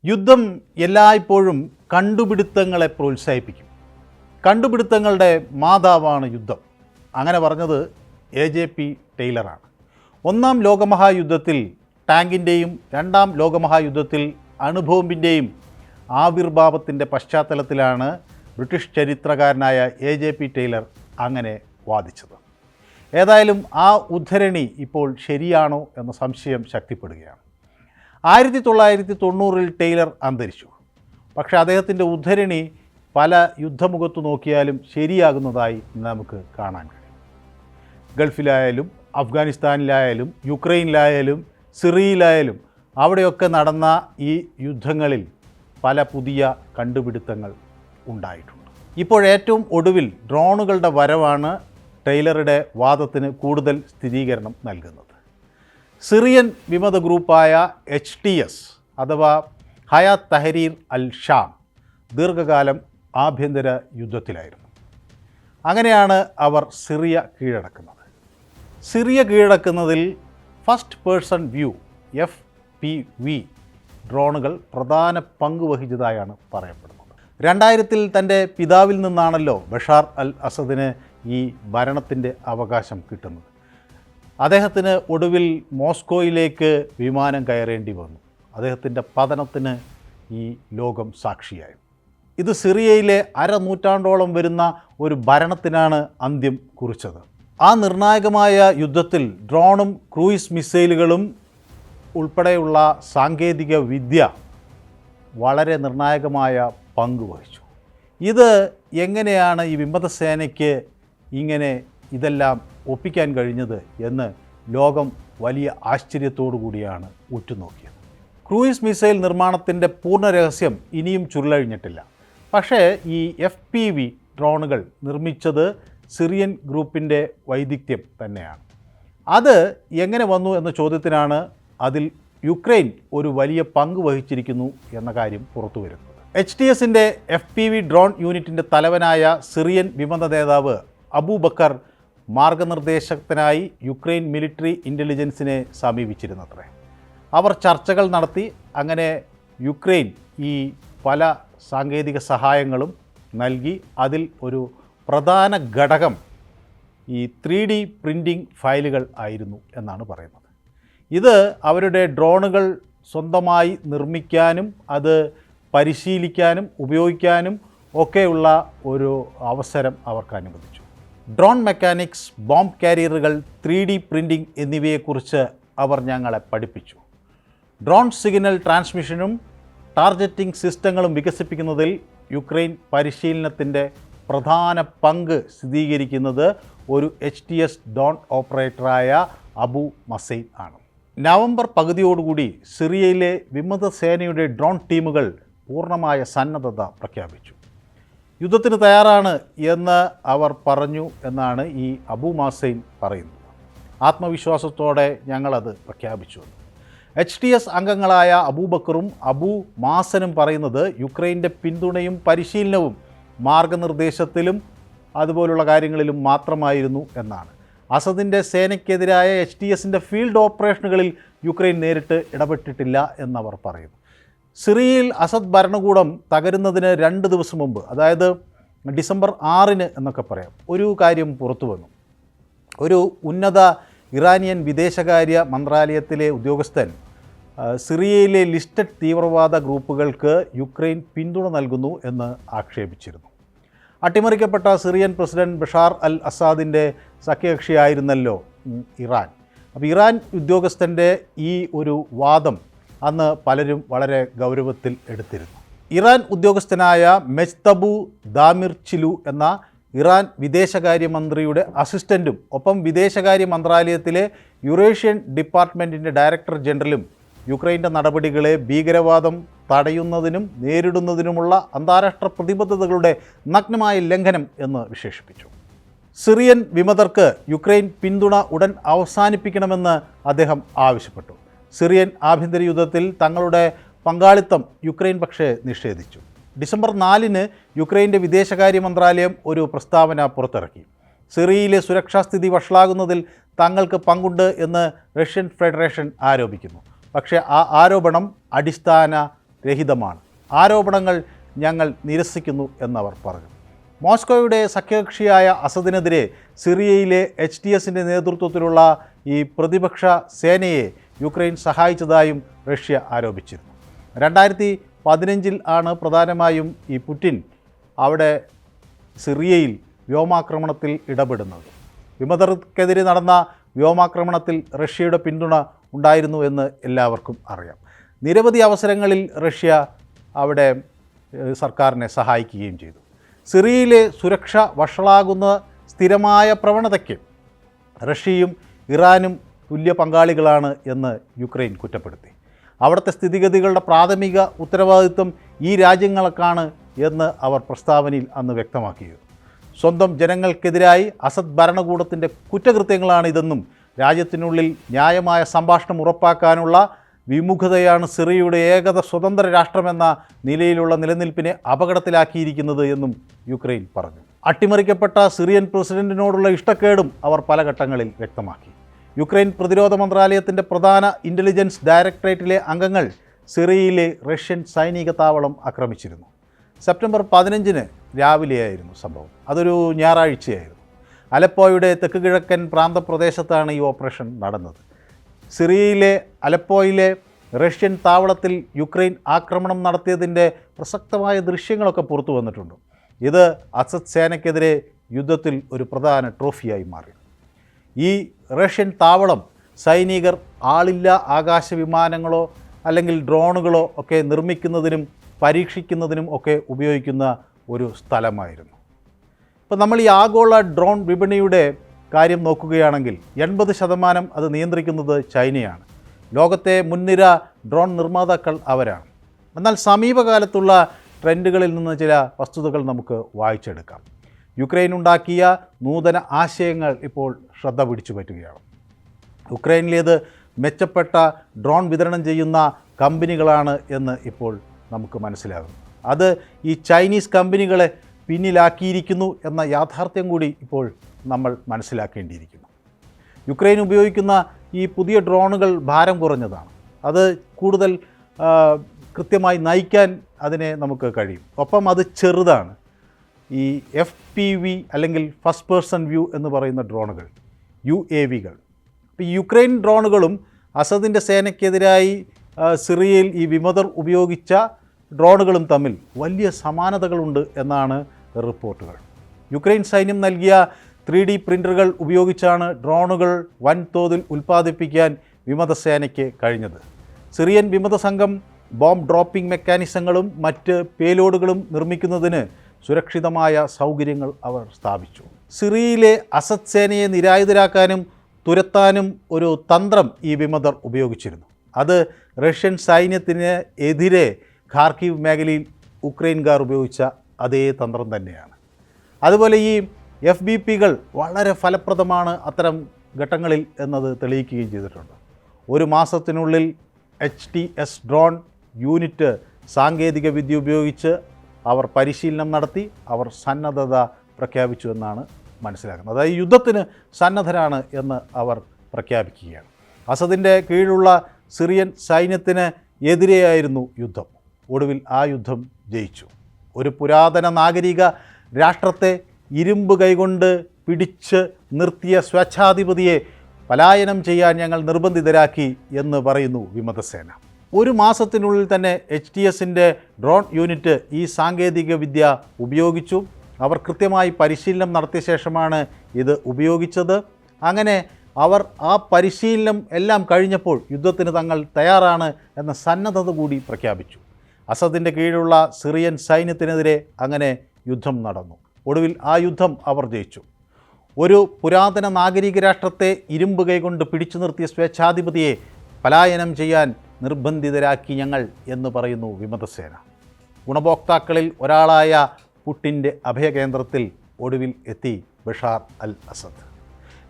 യുദ്ധം എല്ലായ്പ്പോഴും കണ്ടുപിടുത്തങ്ങളെ പ്രോത്സാഹിപ്പിക്കും. കണ്ടുപിടുത്തങ്ങളുടെ മാതാവാണ് യുദ്ധം. അങ്ങനെ പറഞ്ഞത് AJP ടെയ്ലറാണ്. ഒന്നാം ലോകമഹായുദ്ധത്തിൽ ടാങ്കിൻ്റെയും രണ്ടാം ലോകമഹായുദ്ധത്തിൽ അണുബോംബിൻ്റെയും ആവിർഭാവത്തിൻ്റെ പശ്ചാത്തലത്തിലാണ് ബ്രിട്ടീഷ് ചരിത്രകാരനായ AJP ടെയ്ലർ അങ്ങനെ വാദിച്ചത്. ഏതായാലും ആ ഉദ്ധരണി ഇപ്പോൾ ശരിയാണോ എന്ന സംശയം ശക്തിപ്പെടുകയാണ്. 1990-ൽ ടെയ്ലർ അന്തരിച്ചു. പക്ഷേ അദ്ദേഹത്തിൻ്റെ ഉദ്ധരണി പല യുദ്ധമുഖത്ത് നോക്കിയാലും ശരിയാകുന്നതായി നമുക്ക് കാണാൻ കഴിയും. ഗൾഫിലായാലും അഫ്ഗാനിസ്ഥാനിലായാലും യുക്രൈനിലായാലും സിറിയയിലായാലും അവിടെയൊക്കെ നടന്ന ഈ യുദ്ധങ്ങളിൽ പല പുതിയ കണ്ടുപിടുത്തങ്ങൾ ഉണ്ടായിട്ടുണ്ട്. ഇപ്പോഴേറ്റവും ഒടുവിൽ ഡ്രോണുകളുടെ വരവാണ് ടെയ്ലറുടെ വാദത്തിന് കൂടുതൽ സ്ഥിരീകരണം നൽകുന്നത്. സിറിയൻ വിമത ഗ്രൂപ്പായ HTS അഥവാ ഹയാത്ത് തഹരീർ അൽ ഷാം ദീർഘകാലം ആഭ്യന്തര യുദ്ധത്തിലായിരുന്നു. അങ്ങനെയാണ് അവർ സിറിയ കീഴടക്കുന്നത്. സിറിയ കീഴടക്കുന്നതിൽ ഫസ്റ്റ് പേഴ്സൺ വ്യൂ FPV ഡ്രോണുകൾ പ്രധാന പങ്ക് വഹിച്ചതായാണ് പറയപ്പെടുന്നത്. 2000-ൽ തൻ്റെ പിതാവിൽ നിന്നാണല്ലോ ബഷാർ അൽ അസദിന് ഈ ഭരണത്തിൻ്റെ അവകാശം കിട്ടുന്നത്. അദ്ദേഹത്തിന് ഒടുവിൽ മോസ്കോയിലേക്ക് വിമാനം കയറേണ്ടി വന്നു. അദ്ദേഹത്തിൻ്റെ പതനത്തിന് ഈ ലോകം സാക്ഷിയായി. ഇത് സിറിയയിലെ അരനൂറ്റാണ്ടോളം വരുന്ന ഒരു ഭരണത്തിനാണ് അന്ത്യം കുറിച്ചത്. ആ നിർണായകമായ യുദ്ധത്തിൽ ഡ്രോണും ക്രൂയിസ് മിസൈലുകളും ഉൾപ്പെടെയുള്ള സാങ്കേതിക വിദ്യ വളരെ നിർണായകമായ പങ്ക് വഹിച്ചു. ഇത് എങ്ങനെയാണ് ഈ വിമതസേനയ്ക്ക് ഇങ്ങനെ ഇതെല്ലാം ഒപ്പിക്കാൻ കഴിഞ്ഞത് എന്ന് ലോകം വലിയ ആശ്ചര്യത്തോടു കൂടിയാണ് ഉറ്റുനോക്കിയത്. ക്രൂയിസ് മിസൈൽ നിർമ്മാണത്തിൻ്റെ പൂർണ്ണ രഹസ്യം ഇനിയും ചുരുളഴിഞ്ഞിട്ടില്ല. പക്ഷേ ഈ FPV ഡ്രോണുകൾ നിർമ്മിച്ചത് സിറിയൻ ഗ്രൂപ്പിൻ്റെ വൈദഗ്ധ്യം തന്നെയാണ്. അത് എങ്ങനെ വന്നു എന്ന ചോദ്യത്തിനാണ് അതിൽ യുക്രൈൻ ഒരു വലിയ പങ്ക് വഹിച്ചിരിക്കുന്നു എന്ന കാര്യം പുറത്തു വരുന്നത്. HTSൻ്റെ FPV ഡ്രോൺ യൂണിറ്റിൻ്റെ തലവനായ സിറിയൻ വിമത നേതാവ് അബൂബക്കർ മാർഗനിർദ്ദേശത്തിനായി യുക്രൈൻ മിലിറ്ററി ഇൻ്റലിജൻസിനെ സമീപിച്ചിരുന്നത്രേ. അവർ ചർച്ചകൾ നടത്തി. അങ്ങനെ യുക്രൈൻ ഈ പല സാങ്കേതിക സഹായങ്ങളും നൽകി. അതിൽ ഒരു പ്രധാന ഘടകം ഈ 3D പ്രിൻറ്റിംഗ് ഫയലുകൾ ആയിരുന്നു എന്നാണ് പറയുന്നത്. ഇത് അവരുടെ ഡ്രോണുകൾ സ്വന്തമായി നിർമ്മിക്കാനും അത് പരിശീലിക്കാനും ഉപയോഗിക്കാനും ഒക്കെയുള്ള ഒരു അവസരം അവർക്ക് അനുവദിച്ചു. ഡ്രോൺ മെക്കാനിക്സ്, ബോംബ് കാരിയറുകൾ, 3D പ്രിൻറ്റിംഗ് എന്നിവയെക്കുറിച്ച് അവർ ഞങ്ങളെ പഠിപ്പിച്ചു. ഡ്രോൺ സിഗ്നൽ ട്രാൻസ്മിഷനും ടാർഗറ്റിംഗ് സിസ്റ്റങ്ങളും വികസിപ്പിക്കുന്നതിൽ യുക്രൈൻ പരിശീലനത്തിൻ്റെ പ്രധാന പങ്ക് സ്ഥിരീകരിക്കുന്നത് ഒരു HTS ഡ്രോൺ ഓപ്പറേറ്ററായ അബു മസൈൻ ആണ്. നവംബർ പകുതിയോടുകൂടി സിറിയയിലെ വിമത സേനയുടെ ഡ്രോൺ ടീമുകൾ പൂർണ്ണമായ സന്നദ്ധത പ്രഖ്യാപിച്ചു. യുദ്ധത്തിന് തയ്യാറാണ് എന്ന് അവർ പറഞ്ഞു എന്നാണ് ഈ അബു മസൈൻ പറയുന്നത്. ആത്മവിശ്വാസത്തോടെ ഞങ്ങളത് പ്രഖ്യാപിച്ചു. HTS അംഗങ്ങളായ അബൂബക്കറും അബു മാസനും പറയുന്നത് യുക്രൈൻ്റെ പിന്തുണയും പരിശീലനവും മാർഗനിർദ്ദേശത്തിലും അതുപോലുള്ള കാര്യങ്ങളിലും മാത്രമായിരുന്നു എന്നാണ്. അസദിൻ്റെ സേനയ്ക്കെതിരായ HTSൻ്റെ ഫീൽഡ് ഓപ്പറേഷനുകളിൽ യുക്രൈൻ നേരിട്ട് ഇടപെട്ടിട്ടില്ല എന്നവർ പറയുന്നു. സിറിയയിൽ അസദ് ഭരണകൂടം തകരുന്നതിന് 2 ദിവസം മുമ്പ്, അതായത് ഡിസംബർ 6 എന്നൊക്കെ പറയാം, ഒരു കാര്യം പുറത്തു വന്നു. ഒരു ഉന്നത ഇറാനിയൻ വിദേശകാര്യ മന്ത്രാലയത്തിലെ ഉദ്യോഗസ്ഥൻ സിറിയയിലെ ലിസ്റ്റഡ് തീവ്രവാദ ഗ്രൂപ്പുകൾക്ക് യുക്രൈൻ പിന്തുണ നൽകുന്നു എന്ന് ആക്ഷേപിച്ചിരുന്നു. അട്ടിമറിക്കപ്പെട്ട സിറിയൻ പ്രസിഡന്റ് ബഷാർ അൽ അസാദിൻ്റെ സഖ്യകക്ഷിയായിരുന്നല്ലോ ഇറാൻ. അപ്പോൾ ഇറാൻ ഉദ്യോഗസ്ഥൻ്റെ ഈ ഒരു വാദം അന്ന് പലരും വളരെ ഗൗരവത്തിൽ എടുത്തിരുന്നു. ഇറാൻ ഉദ്യോഗസ്ഥനായ മെജ്തബു ദാമിർചിലു എന്ന ഇറാൻ വിദേശകാര്യമന്ത്രിയുടെ അസിസ്റ്റൻറ്റും ഒപ്പം വിദേശകാര്യ മന്ത്രാലയത്തിലെ യുറേഷ്യൻ ഡിപ്പാർട്ട്മെൻറ്റിൻ്റെ ഡയറക്ടർ ജനറലും യുക്രൈൻ്റെ നടപടികളെ ഭീകരവാദം തടയുന്നതിനും നേരിടുന്നതിനുമുള്ള അന്താരാഷ്ട്ര പ്രതിബദ്ധതകളുടെ നഗ്നമായ ലംഘനം എന്ന് വിശേഷിപ്പിച്ചു. സിറിയൻ വിമതർക്ക് യുക്രൈൻ പിന്തുണ ഉടൻ അവസാനിപ്പിക്കണമെന്ന് അദ്ദേഹം ആവശ്യപ്പെട്ടു. സിറിയൻ ആഭ്യന്തര യുദ്ധത്തിൽ തങ്ങളുടെ പങ്കാളിത്തം യുക്രൈൻ പക്ഷേ നിഷേധിച്ചു. ഡിസംബർ 4 യുക്രൈൻ്റെ വിദേശകാര്യ മന്ത്രാലയം ഒരു പ്രസ്താവന പുറത്തിറക്കി. സിറിയയിലെ സുരക്ഷാസ്ഥിതി വഷളാകുന്നതിൽ തങ്ങൾക്ക് പങ്കുണ്ട് എന്ന് റഷ്യൻ ഫെഡറേഷൻ ആരോപിക്കുന്നു. പക്ഷേ ആ ആരോപണം രഹിതമാണ്. ആരോപണങ്ങൾ ഞങ്ങൾ നിരസിക്കുന്നു എന്നവർ പറഞ്ഞു. മോസ്കോയുടെ സഖ്യകക്ഷിയായ അസദിനെതിരെ സിറിയയിലെ HTSൻ്റെ നേതൃത്വത്തിലുള്ള ഈ പ്രതിപക്ഷ സേനയെ യുക്രൈൻ സഹായിച്ചതായും റഷ്യ ആരോപിച്ചിരുന്നു. 2015 ആണ് പ്രധാനമായും ഈ പുടിൻ അവിടെ സിറിയയിൽ വ്യോമാക്രമണത്തിൽ ഇടപെടുന്നത്. വിമതർക്കെതിരെ നടന്ന വ്യോമാക്രമണത്തിൽ റഷ്യയുടെ പിന്തുണ ഉണ്ടായിരുന്നു എന്ന് എല്ലാവർക്കും അറിയാം. നിരവധി അവസരങ്ങളിൽ റഷ്യ അവിടെ സർക്കാരിനെ സഹായിക്കുകയും ചെയ്തു. സിറിയയിലെ സുരക്ഷ വഷളാകുന്ന സ്ഥിരമായ പ്രവണതയ്ക്ക് റഷ്യയും ഇറാനും തുല്യ പങ്കാളികളാണ് എന്ന് യുക്രൈൻ കുറ്റപ്പെടുത്തി. അവിടുത്തെ സ്ഥിതിഗതികളുടെ പ്രാഥമിക ഉത്തരവാദിത്വം ഈ രാജ്യങ്ങൾക്കാണ് എന്ന് അവർ പ്രസ്താവനയിൽ അന്ന് വ്യക്തമാക്കിയിരുന്നു. സ്വന്തം ജനങ്ങൾക്കെതിരായി അസദ് ഭരണകൂടത്തിൻ്റെ കുറ്റകൃത്യങ്ങളാണിതെന്നും രാജ്യത്തിനുള്ളിൽ ന്യായമായ സംഭാഷണം ഉറപ്പാക്കാനുള്ള വിമുഖതയാണ് സിറിയയുടെ ഏകത സ്വതന്ത്ര രാഷ്ട്രമെന്ന നിലയിലുള്ള നിലനിൽപ്പിനെ അപകടത്തിലാക്കിയിരിക്കുന്നത് എന്നും യുക്രൈൻ പറഞ്ഞു. അട്ടിമറിക്കപ്പെട്ട സിറിയൻ പ്രസിഡന്റിനോടുള്ള ഇഷ്ടക്കേടും അവർ പല ഘട്ടങ്ങളിൽ വ്യക്തമാക്കി. യുക്രൈൻ പ്രതിരോധ മന്ത്രാലയത്തിൻ്റെ പ്രധാന ഇൻ്റലിജൻസ് ഡയറക്ടറേറ്റിലെ അംഗങ്ങൾ സിറിയയിലെ റഷ്യൻ സൈനിക താവളം ആക്രമിച്ചിരുന്നു. സെപ്റ്റംബർ 15 രാവിലെയായിരുന്നു സംഭവം. അതൊരു ഞായറാഴ്ചയായിരുന്നു. അലപ്പോയുടെ തെക്ക് കിഴക്കൻ പ്രാന്തപ്രദേശത്താണ് ഈ ഓപ്പറേഷൻ നടന്നത്. സിറിയയിലെ അലപ്പോയിലെ റഷ്യൻ താവളത്തിൽ യുക്രൈൻ ആക്രമണം നടത്തിയതിൻ്റെ പ്രസക്തമായ ദൃശ്യങ്ങളൊക്കെ പുറത്തു വന്നിട്ടുണ്ട്. ഇത് അസദ് സേനയ്ക്കെതിരെ യുദ്ധത്തിൽ ഒരു പ്രധാന ട്രോഫിയായി മാറി. ഈ റഷ്യൻ താവളം സൈനികർ ആളില്ലാ ആകാശ വിമാനങ്ങളോ അല്ലെങ്കിൽ ഡ്രോണുകളോ ഒക്കെ നിർമ്മിക്കുന്നതിനും പരീക്ഷിക്കുന്നതിനും ഒക്കെ ഉപയോഗിക്കുന്ന ഒരു സ്ഥലമായിരുന്നു. ഇപ്പോൾ നമ്മൾ ഈ ആഗോള ഡ്രോൺ വിപണിയുടെ കാര്യം നോക്കുകയാണെങ്കിൽ 80% അത് നിയന്ത്രിക്കുന്നത് ചൈനയാണ്. ലോകത്തെ മുൻനിര ഡ്രോൺ നിർമ്മാതാക്കൾ അവരാണ്. എന്നാൽ സമീപകാലത്തുള്ള ട്രെൻഡുകളിൽ നിന്ന് ചില വസ്തുതകൾ നമുക്ക് വായിച്ചെടുക്കാം. യുക്രൈൻ ഉണ്ടാക്കിയ നൂതന ആശയങ്ങൾ ഇപ്പോൾ ശ്രദ്ധ പിടിച്ചു പറ്റുകയാണ്. യുക്രൈനിലേത് മെച്ചപ്പെട്ട ഡ്രോൺ വിതരണം ചെയ്യുന്ന കമ്പനികളാണ് എന്ന് ഇപ്പോൾ നമുക്ക് മനസ്സിലാകും. അത് ഈ ചൈനീസ് കമ്പനികളെ പിന്നിലാക്കിയിരിക്കുന്നു എന്ന യാഥാർത്ഥ്യം കൂടി ഇപ്പോൾ നമ്മൾ മനസ്സിലാക്കേണ്ടിയിരിക്കുന്നു. യുക്രൈൻ ഉപയോഗിക്കുന്ന ഈ പുതിയ ഡ്രോണുകൾ ഭാരം കുറഞ്ഞതാണ്. അത് കൂടുതൽ കൃത്യമായി നയിക്കാൻ അതിനെ നമുക്ക് കഴിയും. ഒപ്പം അത് ചെറുതാണ്. ഈ FPV അല്ലെങ്കിൽ ഫസ്റ്റ് പേഴ്സൺ വ്യൂ എന്ന് പറയുന്ന ഡ്രോണുകൾ, UAVകൾ. ഇപ്പോൾ ഈ യുക്രൈൻ ഡ്രോണുകളും അസദിൻ്റെ സേനയ്ക്കെതിരായി സിറിയയിൽ ഈ വിമതർ ഉപയോഗിച്ച ഡ്രോണുകളും തമ്മിൽ വലിയ സമാനതകളുണ്ട് എന്നാണ് റിപ്പോർട്ടുകൾ. യുക്രൈൻ സൈന്യം നൽകിയ 3D പ്രിൻ്ററുകൾ ഉപയോഗിച്ചാണ് ഡ്രോണുകൾ വൻതോതിൽ ഉൽപ്പാദിപ്പിക്കാൻ വിമതസേനയ്ക്ക് കഴിഞ്ഞത്. സിറിയൻ വിമത സംഘം ബോംബ് ഡ്രോപ്പിംഗ് മെക്കാനിസങ്ങളും മറ്റ് പേലോഡുകളും നിർമ്മിക്കുന്നതിന് സുരക്ഷിതമായ സൗകര്യങ്ങൾ അവർ സ്ഥാപിച്ചു. സിറിയയിലെ അസദ് സേനയെ നിരായുധരാക്കാനും തുരത്താനും ഒരു തന്ത്രം ഈ വിമതർ ഉപയോഗിച്ചിരുന്നു. അത് റഷ്യൻ സൈന്യത്തിന് എതിരെ ഖാർക്കീവ് മേഖലയിൽ ഉക്രൈൻകാർ ഉപയോഗിച്ച അതേ തന്ത്രം തന്നെയാണ്. അതുപോലെ ഈ FBPകൾ വളരെ ഫലപ്രദമാണ് അത്തരം ഘട്ടങ്ങളിൽ എന്നത് തെളിയിക്കുകയും ചെയ്തിട്ടുണ്ട്. ഒരു മാസത്തിനുള്ളിൽ HTS ഡ്രോൺ യൂണിറ്റ് സാങ്കേതിക വിദ്യ ഉപയോഗിച്ച് അവർ പരിശീലനം നടത്തി അവർ സന്നദ്ധത പ്രഖ്യാപിച്ചു എന്നാണ് മനസ്സിലാക്കുന്നത്. അതായത് യുദ്ധത്തിന് സന്നദ്ധരാണ് എന്ന് അവർ പ്രഖ്യാപിക്കുകയാണ്. അസദിൻ്റെ കീഴിലുള്ള സിറിയൻ സൈന്യത്തിന് എതിരെയായിരുന്നു യുദ്ധം. ഒടുവിൽ ആ യുദ്ധം ജയിച്ചു. ഒരു പുരാതന നാഗരിക രാഷ്ട്രത്തെ ഇരുമ്പ് കൈകൊണ്ട് പിടിച്ച് നിർത്തിയ സ്വേച്ഛാധിപതിയെ പലായനം ചെയ്യാൻ ഞങ്ങൾ നിർബന്ധിതരാക്കി എന്ന് പറയുന്നു വിമതസേന. ഒരു മാസത്തിനുള്ളിൽ തന്നെ HTSൻ്റെ ഡ്രോൺ യൂണിറ്റ് ഈ സാങ്കേതിക വിദ്യ ഉപയോഗിച്ചു. അവർ കൃത്യമായി പരിശീലനം നടത്തിയ ശേഷമാണ് ഇത് ഉപയോഗിച്ചത്. അങ്ങനെ അവർ ആ പരിശീലനം എല്ലാം കഴിഞ്ഞപ്പോൾ യുദ്ധത്തിന് തങ്ങൾ തയ്യാറാണ് എന്ന സന്നദ്ധത കൂടി പ്രഖ്യാപിച്ചു. അസദിൻ്റെ കീഴിലുള്ള സിറിയൻ സൈന്യത്തിനെതിരെ അങ്ങനെ യുദ്ധം നടന്നു. ഒടുവിൽ ആ യുദ്ധം അവർ ജയിച്ചു. ഒരു പുരാതന നാഗരിക രാഷ്ട്രത്തെ ഇരുമ്പ് കൈകൊണ്ട് പിടിച്ചു നിർത്തിയ സ്വേച്ഛാധിപതിയെ പലായനം ചെയ്യാൻ നിർബന്ധിതരാക്കി ഞങ്ങൾ എന്ന് പറയുന്നു വിമതസേന. ഗുണഭോക്താക്കളിൽ ഒരാളായ പുടിൻ്റെ അഭയകേന്ദ്രത്തിൽ ഒടുവിൽ എത്തി ബഷാർ അൽ അസദ്.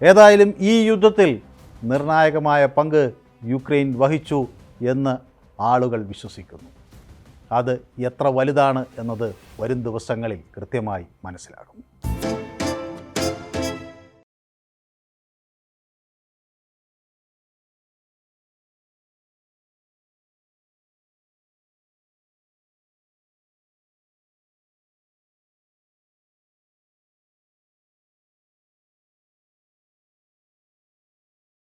ഏതായാലും ഈ യുദ്ധത്തിൽ നിർണായകമായ പങ്ക് യുക്രൈൻ വഹിച്ചു എന്ന് ആളുകൾ വിശ്വസിക്കുന്നു. അത് എത്ര വലുതാണ് എന്നത് വരും ദിവസങ്ങളിൽ കൃത്യമായി മനസ്സിലാകും.